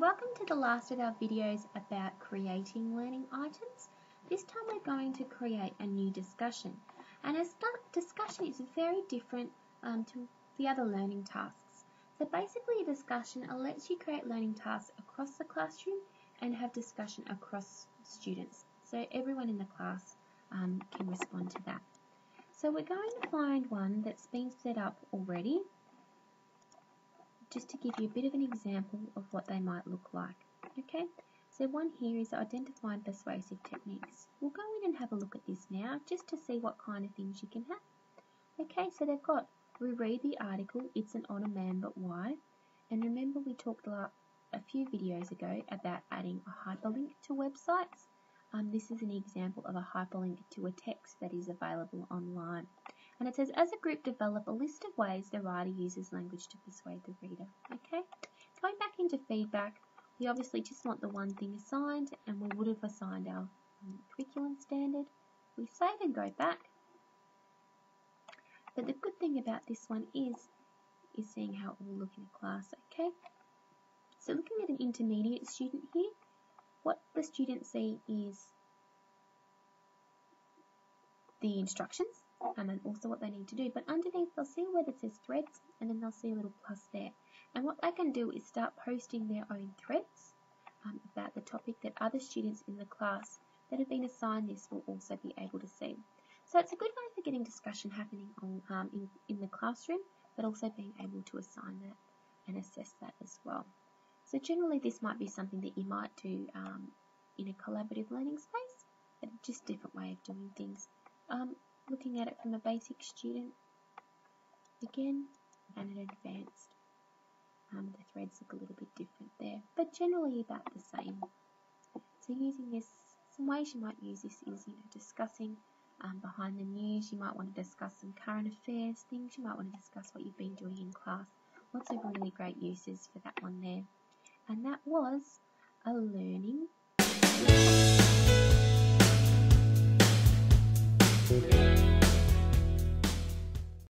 welcome to the last of our videos about creating learning items. This time we're going to create a new discussion, and a discussion is very different to the other learning tasks. So basically a discussion lets you create learning tasks across the classroom and have discussion across students, so everyone in the class can respond to that. So we're going to find one that's been set up already, just to give you a bit of an example of what they might look like. Okay, so one here is identifying persuasive techniques. We'll go in and have a look at this now, just to see what kind of things you can have. Okay, so they've got, reread the article, it's an honor man, but why? And remember we talked a few videos ago about adding a hyperlink to websites. This is an example of a hyperlink to a text that is available online. And it says, as a group, develop a list of ways the writer uses language to persuade the reader. Okay, going back into feedback, we obviously just want the one thing assigned, and we would have assigned our curriculum standard. We save and go back. But the good thing about this one is seeing how it will look in a class. Okay, so looking at an intermediate student here, what the students see is the instructions and then also what they need to do, but underneath they'll see where it says threads, and then they'll see a little plus there, and what they can do is start posting their own threads about the topic that other students in the class that have been assigned this will also be able to see. So it's a good way for getting discussion happening on, in the classroom, but also being able to assign that and assess that as well. So generally this might be something that you might do in a collaborative learning space, but just a different way of doing things. Looking at it from a basic student again and an advanced, the threads look a little bit different there, but generally about the same. So using this, some ways you might use this is, discussing behind the news. You might want to discuss some current affairs things. You might want to discuss what you've been doing in class. Lots of really great uses for that one there. And that was a learning